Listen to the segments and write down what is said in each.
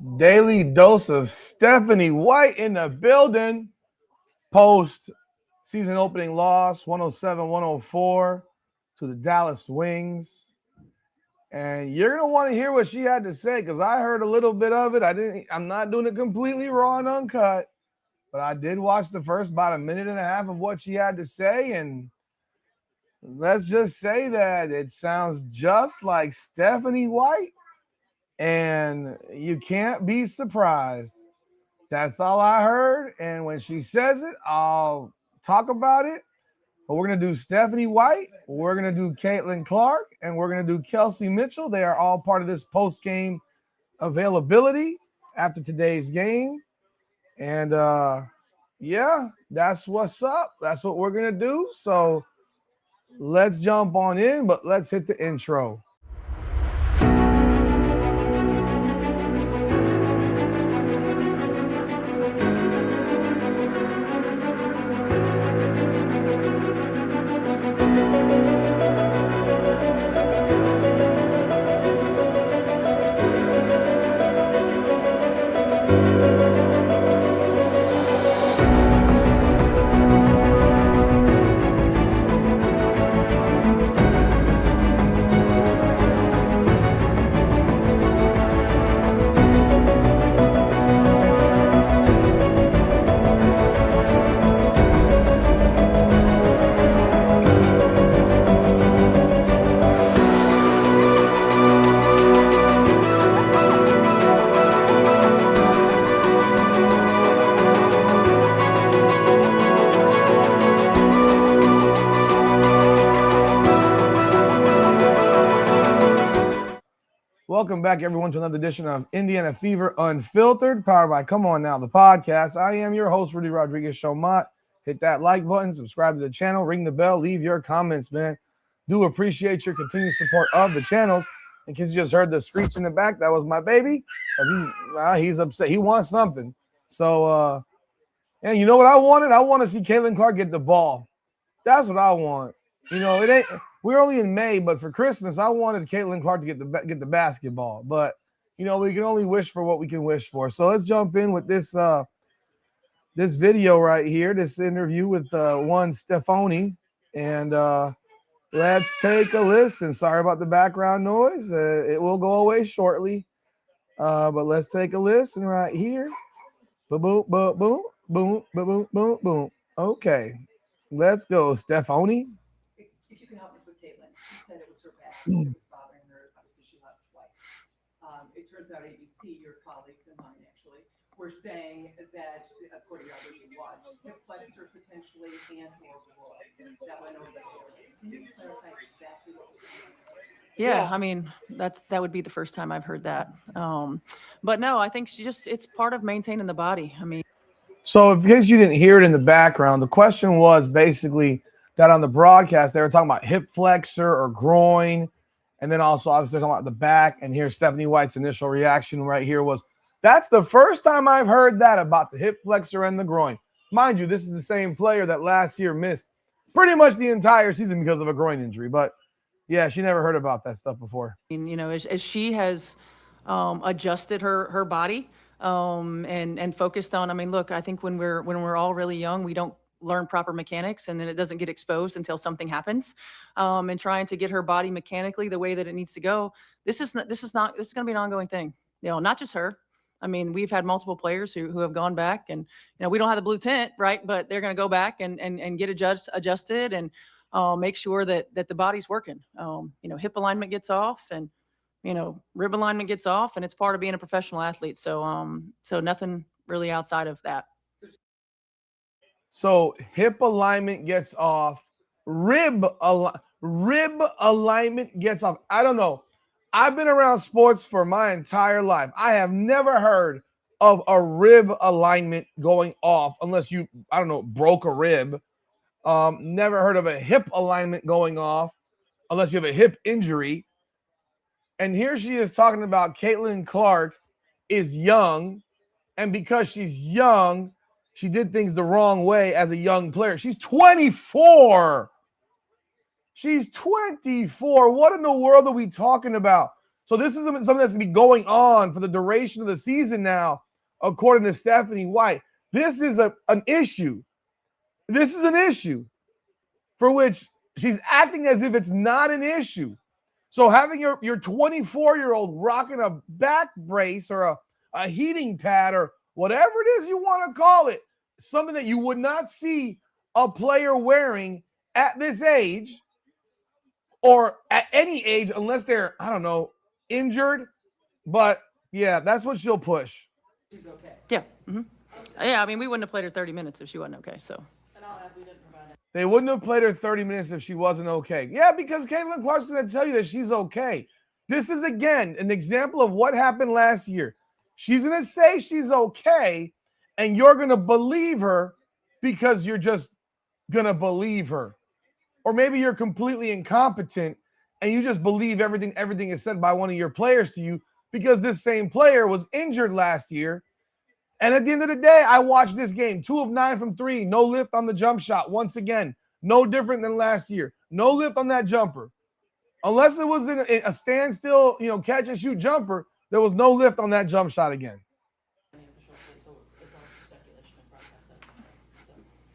Daily dose of Stephanie White in the building. Post season opening loss 107-104 to the Dallas Wings. And you're going to want to hear what she had to say because I heard a little bit of it. I'm not doing it completely raw and uncut, but I did watch the first about a minute and a half of what she had to say. And let's just say that it sounds just like Stephanie White. And you can't be surprised. That's all I heard. And when she says it, I'll talk about it. But we're going to do Stephanie White, we're going to do Caitlin Clark, and we're going to do Kelsey Mitchell. They are all part of this post-game availability after today's game. And, yeah, that's what's up. That's what we're going to do. So let's jump on in, but let's hit the intro. Welcome back, everyone, to another edition of Indiana Fever Unfiltered, powered by Come On Now, the podcast. I am your host, Rudy Rodriguez Showmont. Hit that like button, subscribe to the channel, ring the bell, leave your comments, man. Do appreciate your continued support of the channels. In case you just heard the screech in the back, that was my baby. He's upset. He wants something. So, and you know what I wanted? I want to see Caitlin Clark get the ball. That's what I want. You know, it ain't. We're only in May, but for Christmas, I wanted Caitlin Clark to get the basketball. But you know, we can only wish for what we can wish for. So let's jump in with this this video right here, this interview with one Stephanie, and let's take a listen. Sorry about the background noise. It will go away shortly, but let's take a listen right here. Boom, boom, boom, boom, boom, boom, boom, boom, boom. Okay, let's go, Stephanie. If you can help us with Caitlin, she said it was her back that was bothering her. Obviously, she left twice. It turns out ABC, your colleagues and mine actually, were saying that, according to others who watched, hip flexor potentially and/or groin. That went over the airwaves. Can you clarify exactly what was going on? Yeah, I mean, that would be the first time I've heard that. But no, I think it's part of maintaining the body. I mean, so in case you didn't hear it in the background, the question was basically that on the broadcast, they were talking about hip flexor or groin. And then also, obviously, talking about the back. And here's Stephanie White's initial reaction right here was, that's the first time I've heard that about the hip flexor and the groin. Mind you, this is the same player that last year missed pretty much the entire season because of a groin injury. But, yeah, she never heard about that stuff before. You know, as she has adjusted her body and focused on, I mean, look, I think when we're all really young, we don't learn proper mechanics, and then it doesn't get exposed until something happens. And trying to get her body mechanically the way that it needs to go. This is going to be an ongoing thing. You know, not just her. I mean, we've had multiple players who have gone back, and you know, we don't have the blue tent, right? But they're going to go back and get adjusted and make sure that the body's working. You know, hip alignment gets off, and you know, rib alignment gets off, and it's part of being a professional athlete. So so nothing really outside of that. So hip alignment gets off, rib alignment gets off. I don't know. I've been around sports for my entire life. I have never heard of a rib alignment going off unless you, I don't know, broke a rib. Never heard of a hip alignment going off unless you have a hip injury. And here she is talking about Caitlin Clark is young, and because she's young, she did things the wrong way as a young player. She's 24. She's 24. What in the world are we talking about? So this is something that's going to be going on for the duration of the season now, according to Stephanie White. This is an issue. This is an issue for which she's acting as if it's not an issue. So having your 24-year-old rocking a back brace or a heating pad or whatever it is you want to call it, something that you would not see a player wearing at this age or at any age unless they're, I don't know, injured. But, yeah, that's what she'll push. She's okay. Yeah. Mm-hmm. Yeah, I mean, we wouldn't have played her 30 minutes if she wasn't okay, so. They wouldn't have played her 30 minutes if she wasn't okay. Yeah, because Caitlin Clark's going to tell you that she's okay. This is, again, an example of what happened last year. She's going to say she's okay, and you're going to believe her because you're just going to believe her. Or maybe you're completely incompetent, and you just believe everything is said by one of your players to you because this same player was injured last year. And at the end of the day, I watched this game, 2 of 9 from 3, no lift on the jump shot. Once again, no different than last year. No lift on that jumper. Unless it was in a standstill, catch and shoot jumper, there was no lift on that jump shot again.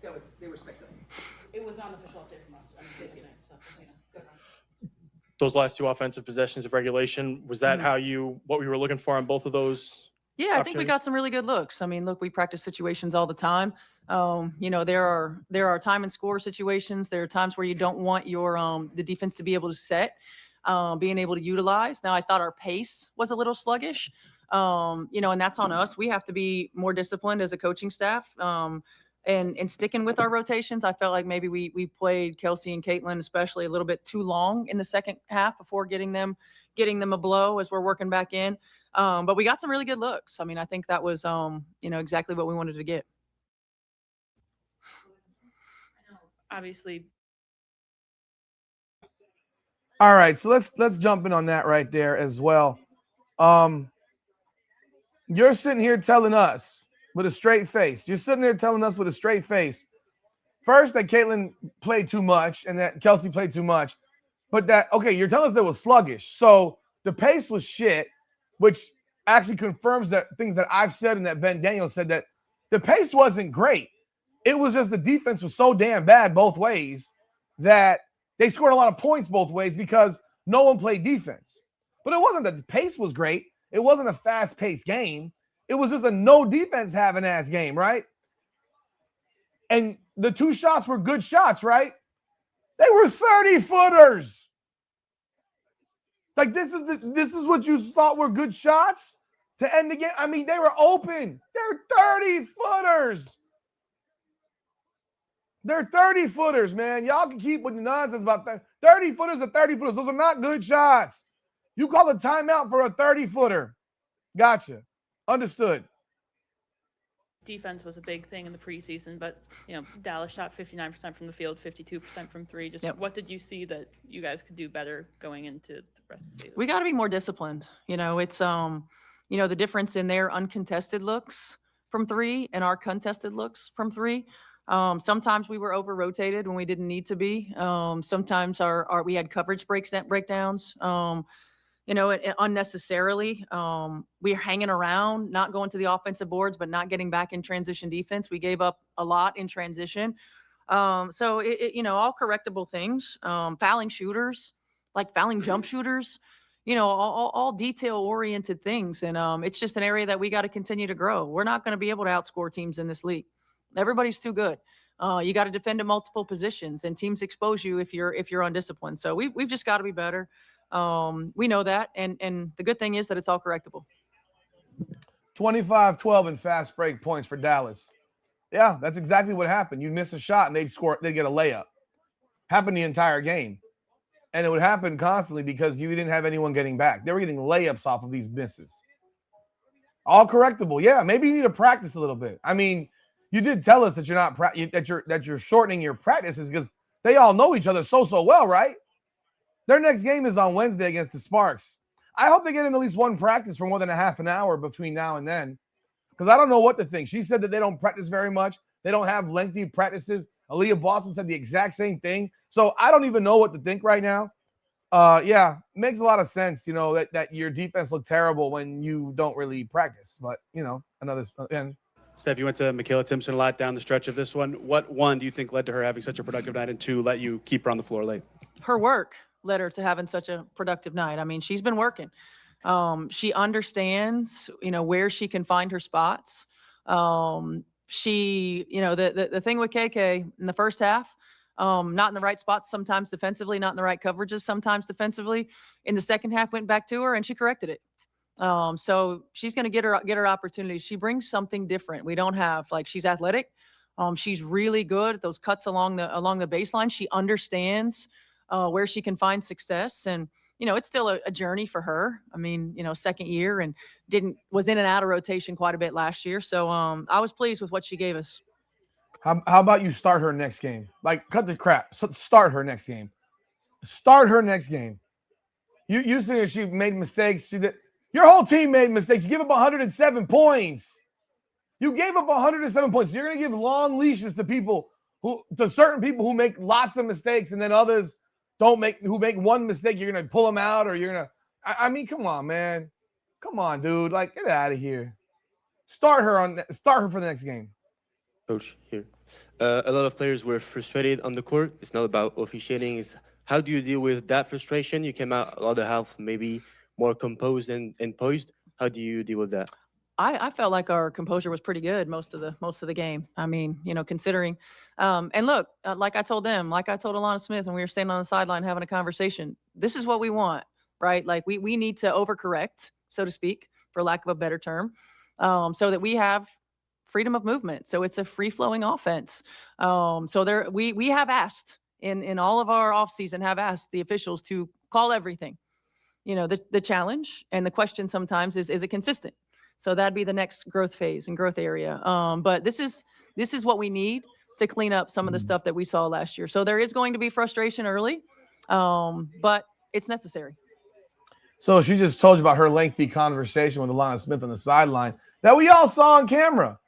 They were speculating. It was not an official update from us. I'm taking it. So, good. Those last 2 offensive possessions of regulation, was that what we were looking for on both of those? Yeah, I think we got some really good looks. I mean, look, we practice situations all the time. There are time and score situations. There are times where you don't want your the defense to be able to set, being able to utilize. Now, I thought our pace was a little sluggish, and that's on us. We have to be more disciplined as a coaching staff. And sticking with our rotations, I felt like maybe we played Kelsey and Caitlin especially a little bit too long in the second half before getting them a blow as we're working back in. But we got some really good looks. I mean, I think that was exactly what we wanted to get. Obviously. All right, so let's jump in on that right there as well. You're sitting here telling us with a straight face. You're sitting there telling us with a straight face. First, that Caitlin played too much and that Kelsey played too much. But you're telling us that was sluggish. So the pace was shit, which actually confirms that things that I've said and that Ben Daniels said, that the pace wasn't great. It was just the defense was so damn bad both ways that they scored a lot of points both ways because no one played defense. But it wasn't that the pace was great. It wasn't a fast-paced game. It was just a no defense having ass game, right? And the 2 shots were good shots, right? They were 30-footers. Like this is what you thought were good shots to end the game. I mean, they were open. They're 30-footers. They're 30-footers, man. Y'all can keep with the nonsense about that. 30-footers are 30-footers. Those are not good shots. You call a timeout for a 30-footer. Gotcha. Understood. Defense was a big thing in the preseason, but Dallas shot 59% from the field, 52% from 3. Just What did you see that you guys could do better going into the rest of the season? We got to be more disciplined. It's the difference in their uncontested looks from 3 and our contested looks from 3. Sometimes we were over rotated when we didn't need to be. Sometimes we had coverage breakdowns. Unnecessarily. We're hanging around, not going to the offensive boards, but not getting back in transition defense. We gave up a lot in transition. All correctable things. Fouling shooters, like fouling jump shooters, all detail-oriented things. And it's just an area that we got to continue to grow. We're not going to be able to outscore teams in this league. Everybody's too good. You got to defend at multiple positions, and teams expose you if you're undisciplined. So we've just got to be better. We know that, and the good thing is that it's all correctable. 25-12 in fast break points for Dallas. Yeah, that's exactly what happened. You miss a shot and they'd get a layup. Happened the entire game. And it would happen constantly because you didn't have anyone getting back. They were getting layups off of these misses. All correctable. Yeah, maybe you need to practice a little bit. I mean, you did tell us that you're shortening your practices because they all know each other so well, right? Their next game is on Wednesday against the Sparks. I hope they get in at least one practice for more than a half an hour between now and then, because I don't know what to think. She said that they don't practice very much. They don't have lengthy practices. Aaliyah Boston said the exact same thing. So I don't even know what to think right now. Yeah, makes a lot of sense. You know that your defense looked terrible when you don't really practice. But you know, and Steph, you went to Michaela Timpson a lot down the stretch of this one. What, one, do you think led to her having such a productive night, and two, let you keep her on the floor late? Her work led her to having such a productive night. I mean, she's been working. She understands, where she can find her spots. She, the thing with KK in the first half, not in the right spots sometimes defensively, not in the right coverages sometimes defensively. In the second half, went back to her and she corrected it. So she's going to get her opportunities. She brings something different. We don't have, she's athletic. She's really good at those cuts along the baseline. She understands where she can find success, and it's still a journey for her. I mean, second year, and was in and out of rotation quite a bit last year. So I was pleased with what she gave us. How about you start her next game? Like, cut the crap. Start her next game. Start her next game. You said she made mistakes. Your whole team made mistakes. You give up 107 points. You gave up 107 points. You're going to give long leashes to certain people who make lots of mistakes, and then others who make one mistake. You're going to pull them out, or you're going to. I mean, come on, man. Come on, dude. Like, get out of here. Start her for the next game. Coach, here. A lot of players were frustrated on the court. It's not about officiating. It's how do you deal with that frustration? You came out a lot of half, maybe more composed and poised. How do you deal with that? I felt like our composure was pretty good most of the game. I mean, considering, and look, like I told Alana Smith when we were standing on the sideline having a conversation, this is what we want, right? Like we need to overcorrect, so to speak, for lack of a better term, so that we have freedom of movement. So it's a free flowing offense. So we have asked in all of our offseason, have asked the officials to call everything. The challenge and the question sometimes is it consistent? So that'd be the next growth phase and growth area. But this is what we need to clean up some of the stuff that we saw last year. So there is going to be frustration early, but it's necessary. So she just told you about her lengthy conversation with Alana Smith on the sideline that we all saw on camera.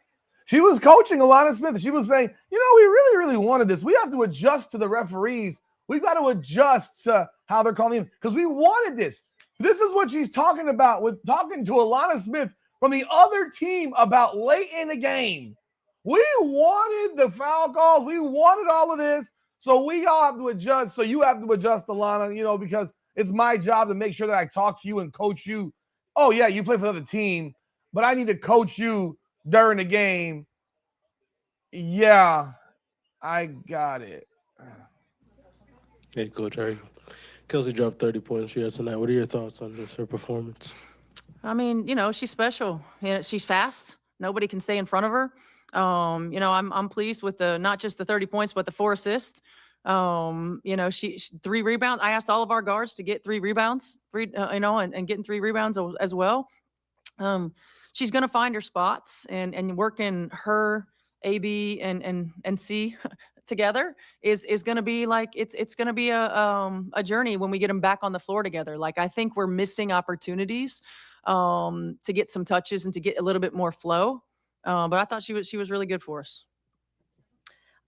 She was coaching Alana Smith. She was saying, we really, really wanted this. We have to adjust to the referees. We've got to adjust to how they're calling him because we wanted this. This is what she's talking about with talking to Alana Smith from the other team about late in the game. We wanted the foul calls. We wanted all of this. So we all have to adjust. So you have to adjust, Alana, because it's my job to make sure that I talk to you and coach you. Oh, yeah, you play for the other team, but I need to coach you during the game. Yeah, I got it. Hey, Coach, how are you? Kelsey dropped 30 points here tonight. What are your thoughts on just her performance? I mean, she's special. She's fast. Nobody can stay in front of her. I'm pleased with not just the 30 points, but the 4 assists. She 3 rebounds. I asked all of our guards to get 3 rebounds, and getting 3 rebounds as well. She's going to find her spots and working her A, B, and C together is going to be like it's going to be a journey when we get them back on the floor together. Like I think we're missing opportunities to get some touches and to get a little bit more flow. But I thought she was really good for us.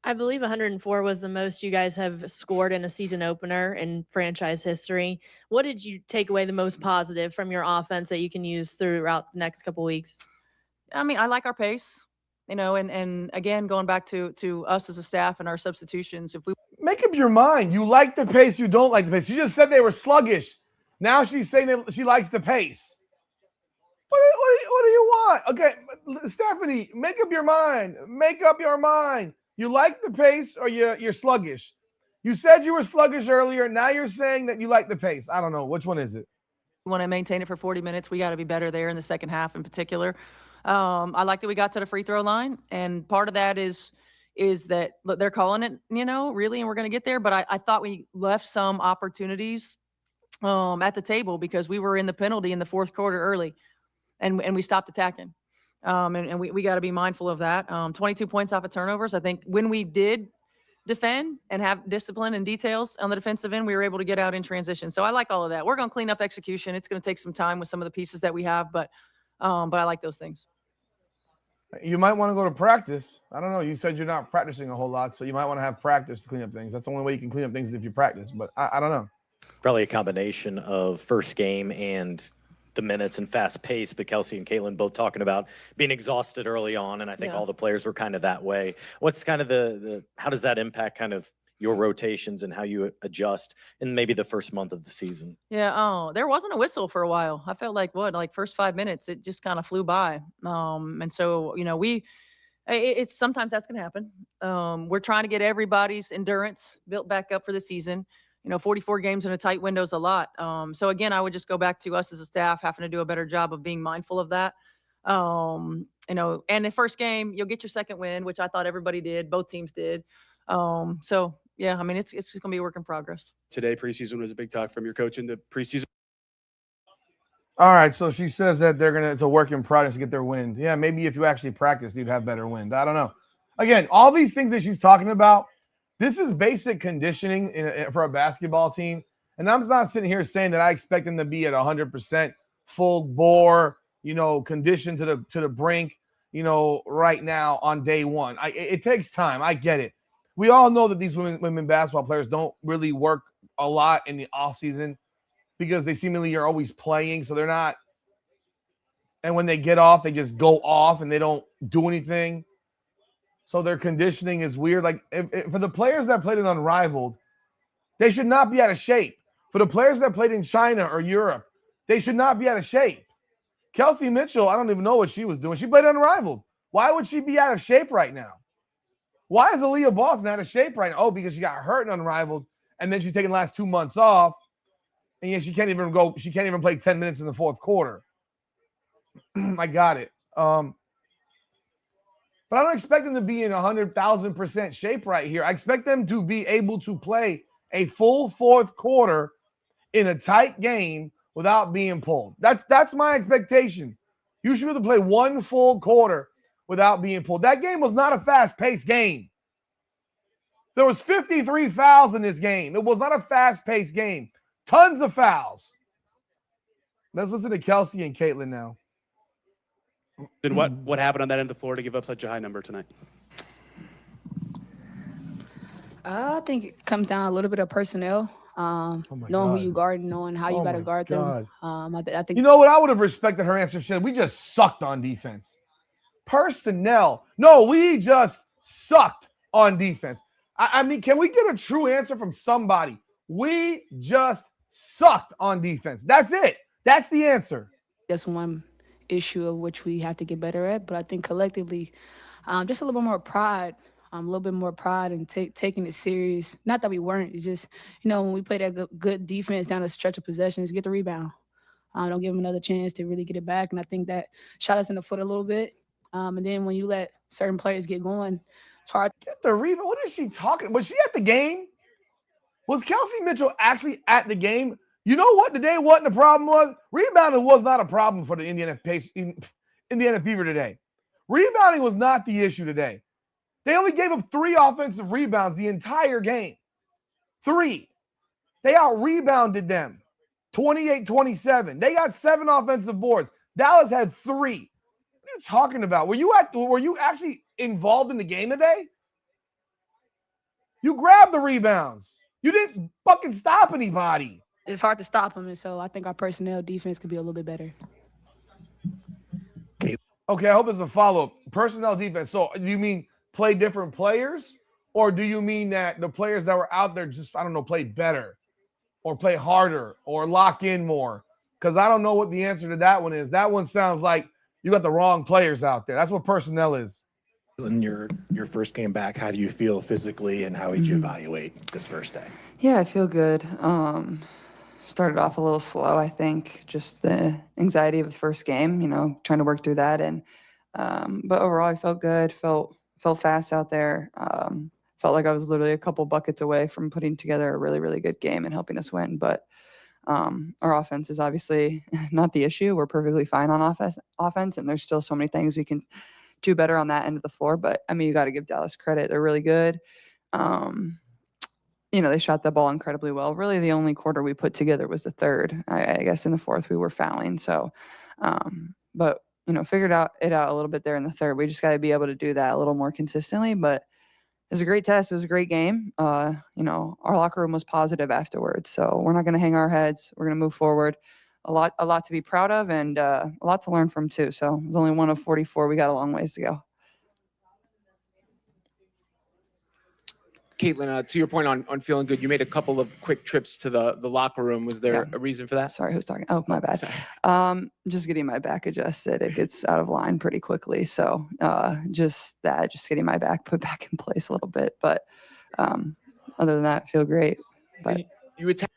I believe 104 was the most you guys have scored in a season opener in franchise history. What did you take away the most positive from your offense that you can use throughout the next couple weeks? I mean, I like our pace, and again, going back to us as a staff and our substitutions, if we make up your mind, you like the pace, you don't like the pace. She just said they were sluggish. Now she's saying that she likes the pace. What do you want? Okay, Stephanie, make up your mind. Make up your mind. You like the pace or you're sluggish? You said you were sluggish earlier. Now you're saying that you like the pace. I don't know. Which one is it? We want to maintain it for 40 minutes. We got to be better there in the second half in particular. I like that we got to the free throw line. And part of that is that look, they're calling it, really, and we're going to get there. But I thought we left some opportunities at the table because we were in the penalty in the fourth quarter early and we stopped attacking. And we got to be mindful of that. 22 points off of turnovers. I think when we did defend and have discipline and details on the defensive end, we were able to get out in transition. So I like all of that. We're going to clean up execution. It's going to take some time with some of the pieces that we have, but I like those things. You might want to go to practice. I don't know. You said you're not practicing a whole lot, so you might want to have practice to clean up things. That's the only way you can clean up things is if you practice, but I don't know. Probably a combination of first game and the minutes and fast pace, but Kelsey and Caitlin both talking about being exhausted early on, and I think Yeah. all the players were kind of that way. What's kind of how does that impact kind of your rotations and how you adjust in maybe the first month of the season? Yeah, oh, there wasn't a whistle for a while. I felt like first 5 minutes, it just kind of flew by. And so, it's sometimes that's going to happen. We're trying to get everybody's endurance built back up for the season. 44 games in a tight window is a lot. So again, I would just go back to us as a staff having to do a better job of being mindful of that. And the first game, you'll get your second win, which I thought everybody did. Both teams did. So yeah, I mean, it's going to be a work in progress. Today, preseason was a big talk from your coach in the preseason. All right, so she says that it's a work in progress to get their wind. Yeah, maybe if you actually practice, you'd have better wind. I don't know. Again, all these things that she's talking about, this is basic conditioning for a basketball team. And I'm not sitting here saying that I expect them to be at 100% full bore, condition to the brink, right now on day one. It takes time. I get it. We all know that these women basketball players don't really work a lot in the off season because they seemingly are always playing. So they're not. And when they get off, they just go off and they don't do anything. So their conditioning is weird. Like for the players that played in Unrivaled, they should not be out of shape. For the players that played in China or Europe, they should not be out of shape. Kelsey Mitchell, I don't even know what she was doing. She played Unrivaled. Why would she be out of shape right now? Why is Aaliyah Boston out of shape right now? Oh, because she got hurt in Unrivaled, and then she's taking the last 2 months off, and yet she can't even play 10 minutes in the fourth quarter. I got it. But I don't expect them to be in 100,000% shape right here. I expect them to be able to play a full fourth quarter in a tight game without being pulled. That's my expectation. You should be able to play one full quarter without being pulled. That game was not a fast-paced game. There was 53 fouls in this game. It was not a fast-paced game. Tons of fouls. Let's listen to Kelsey and Caitlin now. Then what happened on that end of the floor to give up such a high number tonight? I think it comes down a little bit of personnel, knowing who you guard, knowing how you got to guard them. I think. You know what? I would have respected her answer. She said, we just sucked on defense. Personnel. No, we just sucked on defense. I mean, can we get a true answer from somebody? We just sucked on defense. That's it. That's the answer. That's one issue of which we have to get better at. But I think collectively, just a little bit more pride. A little bit more pride and taking it serious. Not that we weren't. It's just, when we play that good defense down the stretch of possessions, get the rebound. Don't give them another chance to really get it back. And I think that shot us in the foot a little bit. And then when you let certain players get going, it's hard. Get the rebound. What is she talking? Was she at the game? Was Kelsey Mitchell actually at the game? You know what today wasn't the problem was? Rebounding was not a problem for the Indiana Fever today. Rebounding was not the issue today. They only gave up 3 offensive rebounds the entire game. 3. They out-rebounded them. 28-27. They got 7 offensive boards. Dallas had 3. What are you talking about? Were you actually involved in the game today? You grabbed the rebounds. You didn't fucking stop anybody. It's hard to stop them, and so I think our personnel defense could be a little bit better. Okay, I hope it's a follow-up. Personnel defense. So do you mean play different players, or do you mean that the players that were out there just, play better or play harder or lock in more? Because I don't know what the answer to that one is. That one sounds like you got the wrong players out there. That's what personnel is. In your first game back, how do you feel physically and how would you evaluate this first day? Yeah, I feel good. Started off a little slow, I think, just the anxiety of the first game, trying to work through that. And but overall, I felt good, felt fast out there. Felt like I was literally a couple buckets away from putting together a really, really good game and helping us win. But our offense is obviously not the issue. We're perfectly fine on offense, and there's still so many things we can do better on that end of the floor. But, you got to give Dallas credit. They're really good. They shot the ball incredibly well. Really, the only quarter we put together was the third. I guess in the fourth we were fouling. So, but figured it out a little bit there in the third. We just got to be able to do that a little more consistently. But was a great test. It was a great game. Our locker room was positive afterwards. So we're not going to hang our heads. We're going to move forward. A lot to be proud of and a lot to learn from too. So it was only one of 44. We got a long ways to go. Caitlin, to your point on feeling good, you made a couple of quick trips to the locker room. Was there a reason for that? Sorry, who's talking? Oh, my bad. Just getting my back adjusted. It gets out of line pretty quickly. So just getting my back put back in place a little bit. But other than that, feel great. But you attacked.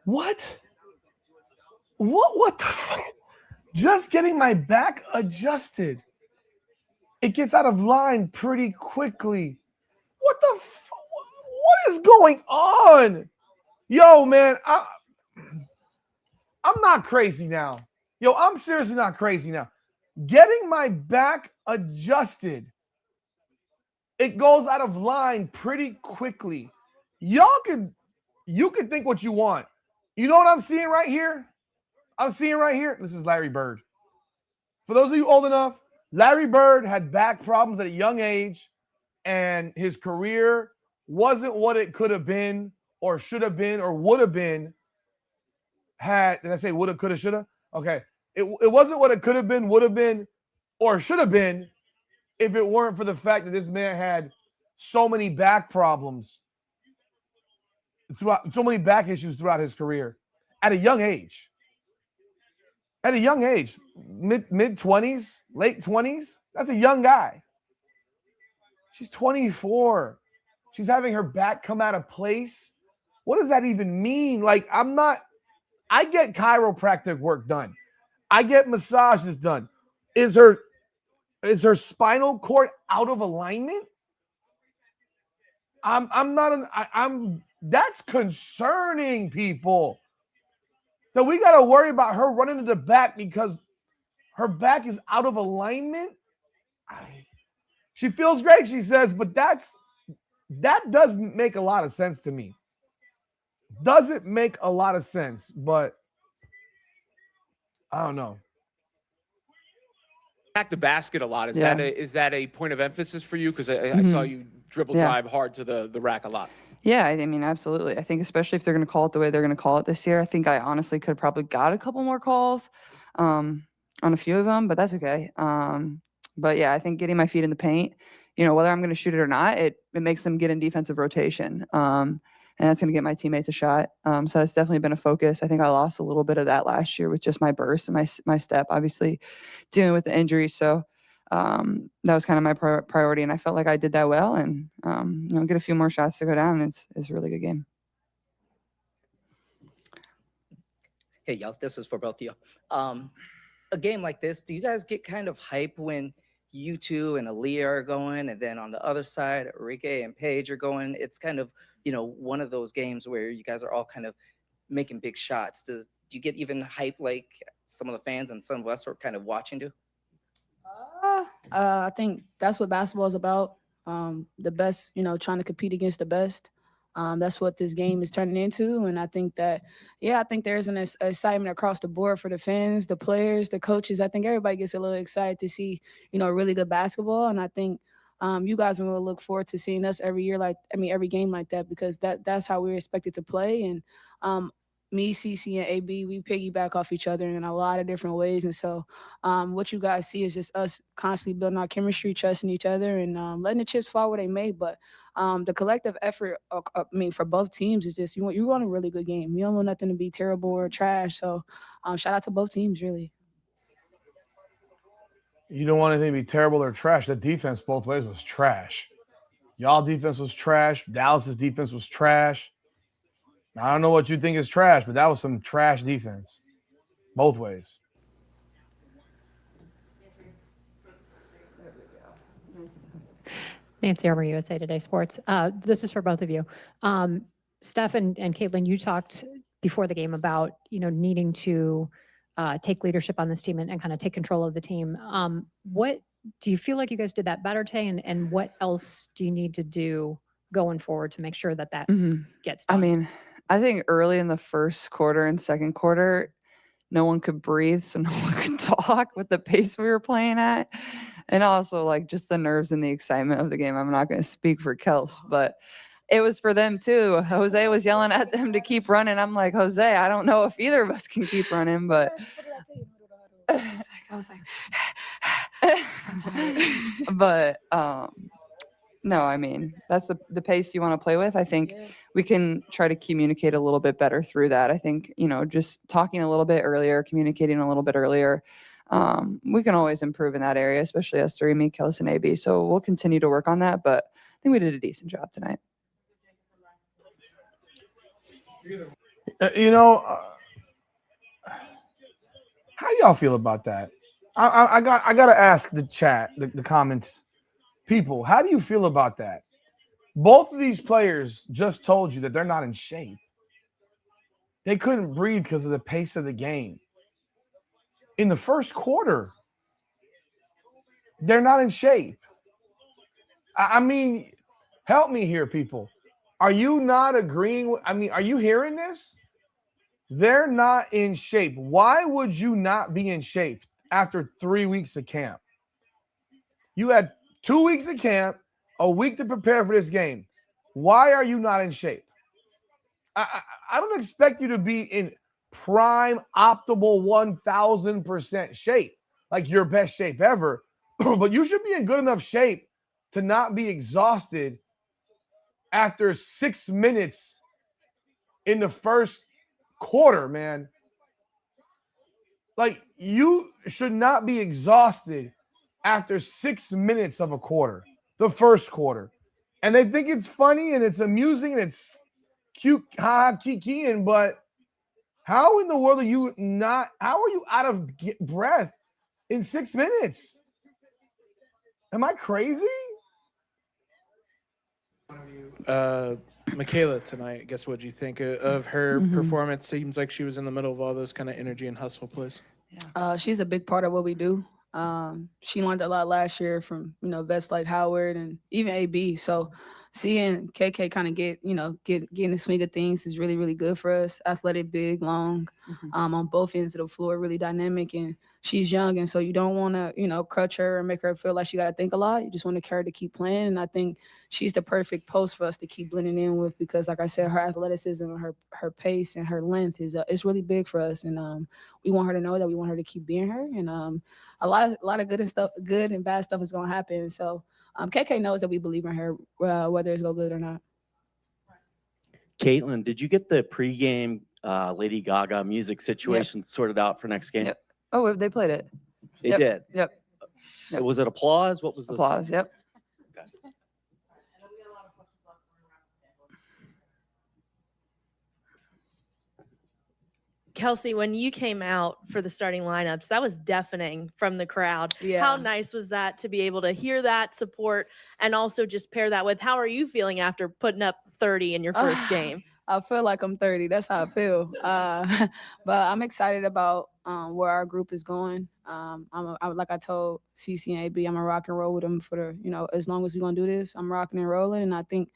What the fuck? Just getting my back adjusted. It gets out of line pretty quickly. What is going on? Yo, man, I'm not crazy now. Yo, I'm seriously not crazy now. Getting my back adjusted, it goes out of line pretty quickly. You can think what you want. You know what I'm seeing right here? This is Larry Bird. For those of you old enough, Larry Bird had back problems at a young age, and his career wasn't what it could have been or should have been or would have been did I say woulda, coulda, shoulda? Okay. It wasn't what it could have been, would have been, or should have been if it weren't for the fact that this man had so many back problems so many back issues throughout his career at a young age. At a young age, mid-20s, late 20s, that's a young guy. She's 24. She's having her back come out of place. What does that even mean? Like, I get chiropractic work done. I get massages done. Is her spinal cord out of alignment? That's concerning, people. So we got to worry about her running to the back because her back is out of alignment. She feels great, she says, but that doesn't make a lot of sense to me. Doesn't make a lot of sense, but I don't know. Attack the basket a lot. Is that a point of emphasis for you? Because I saw you dribble drive hard to the rack a lot. Yeah, I mean, absolutely. I think especially if they're going to call it the way they're going to call it this year, I think I honestly could have probably got a couple more calls on a few of them, but that's okay. But yeah, I think getting my feet in the paint, whether I'm going to shoot it or not, it makes them get in defensive rotation. And that's going to get my teammates a shot. So that's definitely been a focus. I think I lost a little bit of that last year with just my burst and my step, obviously dealing with the injury. So that was kind of my priority, and I felt like I did that well, and get a few more shots to go down. It's a really good game. Hey y'all, this is for both of you. A game like this, do you guys get kind of hype when you two and Aaliyah are going, and then on the other side, Enrique and Paige are going? It's kind of one of those games where you guys are all kind of making big shots. Do you get even hype like some of the fans and some of us are kind of watching do? I think that's what basketball is about. The best, trying to compete against the best. That's what this game is turning into. And I think that, I think there's an excitement across the board for the fans, the players, the coaches. I think everybody gets a little excited to see, really good basketball. And I think you guys will look forward to seeing us every year, every game like that, because that's how we're expected to play. And me, CC, and AB, we piggyback off each other in a lot of different ways. And so what you guys see is just us constantly building our chemistry, trusting each other, and letting the chips fall where they may. But the collective effort, for both teams is just, you want a really good game. You don't want nothing to be terrible or trash. So shout out to both teams, really. You don't want anything to be terrible or trash. The defense both ways was trash. Y'all defense was trash. Dallas's defense was trash. I don't know what you think is trash, but that was some trash defense. Both ways. Nancy Armour, USA Today Sports. This is for both of you. Steph and Caitlin, you talked before the game about, needing to take leadership on this team and kind of take control of the team. What do you feel like you guys did that better today? And what else do you need to do going forward to make sure that gets done? I mean, I think early in the first quarter and second quarter, no one could breathe, so no one could talk with the pace we were playing at. And also, like, just the nerves and the excitement of the game. I'm not going to speak for Kels, but it was for them too. Jose was yelling at them to keep running. I'm like, Jose, I don't know if either of us can keep running, but I was like, I'm tired. but no, I mean, that's the pace you want to play with. I think we can try to communicate a little bit better through that. I think, just talking a little bit earlier, communicating a little bit earlier, we can always improve in that area, especially us three, me, Kelsey, and AB. So we'll continue to work on that, but I think we did a decent job tonight. How y'all feel about that? I got to ask the chat, the comments, people. How do you feel about that? Both of these players just told you that they're not in shape. They couldn't breathe because of the pace of the game. In the first quarter, they're not in shape. I mean, help me here, people. Are you not agreeing? Are you hearing this? They're not in shape. Why would you not be in shape after 3 weeks of camp? You had 2 weeks of camp, a week to prepare for this game. Why are you not in shape? I don't expect you to be in prime, optimal 1,000% shape, like your best shape ever, but you should be in good enough shape to not be exhausted after 6 minutes in the first quarter, man. Like, you should not be exhausted after 6 minutes of a quarter, the first quarter. And they think it's funny and it's amusing and it's cute, kikiing, but how in the world are you out of breath in 6 minutes? Am I crazy? Michaela tonight, guess what you think of her performance? Seems like she was in the middle of all those kind of energy and hustle plays. She's a big part of what we do. She learned a lot last year from, vets like Howard and even AB. So seeing KK kind of get in the swing of things is really, really good for us. Athletic, big, long, on both ends of the floor, really dynamic. And she's young. And so you don't want to, crutch her or make her feel like she got to think a lot. You just want to carry her to keep playing. And I think she's the perfect post for us to keep blending in with, because like I said, her athleticism, her pace and her length is really big for us. And we want her to know that we want her to keep being her. And a lot of good and bad stuff is going to happen. So KK knows that we believe in her, whether it's go good or not. Caitlin, did you get the pregame Lady Gaga music situation sorted out for next game? Yep. Oh, they played it. They did? Yep. Was it applause? What was the applause? song? Yep. Okay. Kelsey, when you came out for the starting lineups, that was deafening from the crowd. Yeah. How nice was that to be able to hear that support and also just pair that with how are you feeling after putting up 30 in your first game? I feel like I'm 30. That's how I feel. But I'm excited about where our group is going. Like I told CC and AB, I'm gonna rock and roll with them for as long as we're gonna do this. I'm rocking and rolling, and I think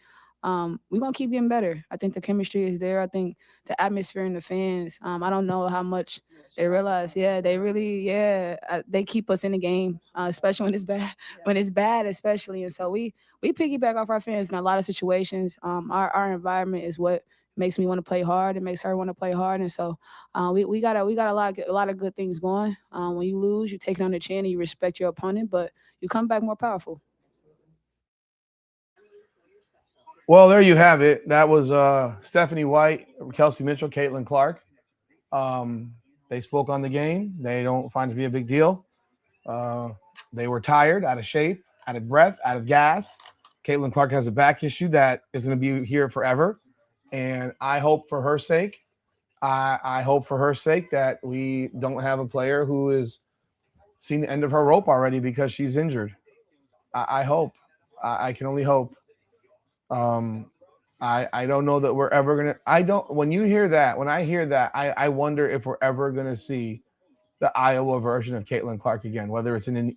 we're gonna keep getting better. I think the chemistry is there. I think the atmosphere and the fans. I don't know how much they realize. Yeah, they really. Yeah, they keep us in the game, especially when it's bad. When it's bad, especially, and so we piggyback off our fans in a lot of situations. Our environment is what makes me want to play hard. It makes her want to play hard, and so we got a lot of good things going. When you lose, you take it on the chin and you respect your opponent, but you come back more powerful. Well, there you have it. That was Stephanie White, Kelsey Mitchell, Caitlin Clark. They spoke on the game. They don't find it to be a big deal. They were tired, out of shape, out of breath, out of gas. Caitlin Clark has a back issue that is going to be here forever. And I hope for her sake, I hope for her sake that we don't have a player who has seen the end of her rope already because she's injured. I hope. I can only hope. I don't know that we're ever gonna. When I hear that, I wonder if we're ever gonna see the Iowa version of Caitlin Clark again, whether it's in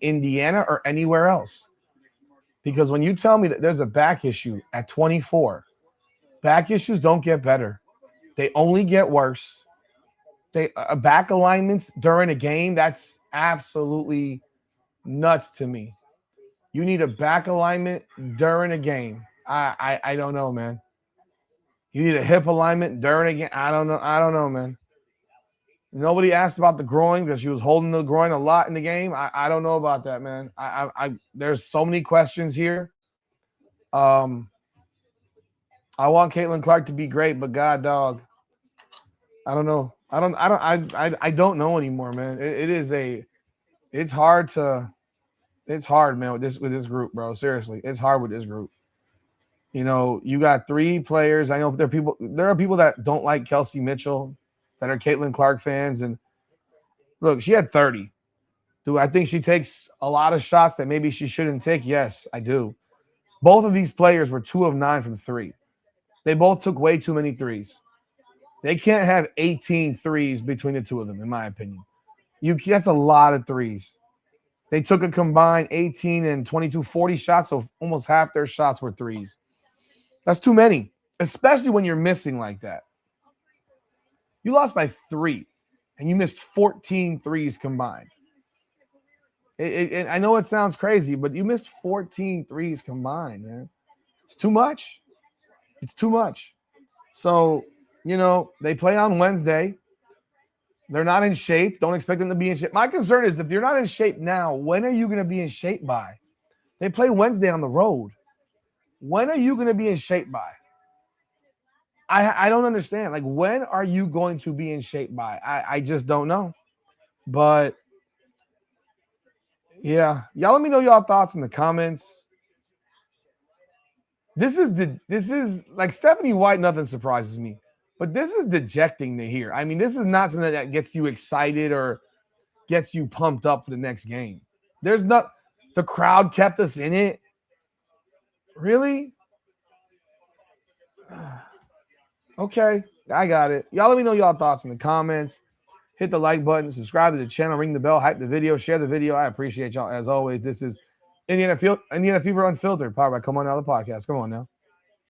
Indiana or anywhere else. Because when you tell me that there's a back issue at 24, back issues don't get better; they only get worse. Back alignments during a game, that's absolutely nuts to me. You need a back alignment during a game. I don't know, man. You need a hip alignment during a game. I don't know, man. Nobody asked about the groin because she was holding the groin a lot in the game. I don't know about that, man. I there's so many questions here. I want Caitlin Clark to be great, but God, dog, I don't know. I don't know anymore, man. It's hard, man, with this group, bro. Seriously, it's hard with this group. You know, you got 3 players. I know there are people that don't like Kelsey Mitchell that are Caitlin Clark fans. And look, she had 30. Do I think she takes a lot of shots that maybe she shouldn't take? Yes, I do. Both of these players were 2 of 9 from 3. They both took way too many threes. They can't have 18 threes between the two of them, in my opinion. That's a lot of threes. They took a combined 18 and 22, 40 shots, so almost half their shots were threes. That's too many, especially when you're missing like that. You lost by 3, and you missed 14 threes combined. I know it sounds crazy, but you missed 14 threes combined, man. It's too much. It's too much. So, you know, they play on Wednesday. They're not in shape. Don't expect them to be in shape. My concern is if you're not in shape now, when are you going to be in shape by? They play Wednesday on the road. When are you going to be in shape by? I don't understand. Like, when are you going to be in shape by? I just don't know. But yeah, y'all let me know y'all thoughts in the comments. This is like Stephanie White, nothing surprises me. But this is dejecting to hear. I mean, this is not something that gets you excited or gets you pumped up for the next game. The crowd kept us in it. Really? Okay, I got it. Y'all let me know y'all thoughts in the comments. Hit the like button, subscribe to the channel, ring the bell, hype the video, share the video. I appreciate y'all as always. This is Indiana Fever Unfiltered, powered by Come On Now, the podcast. Come on now.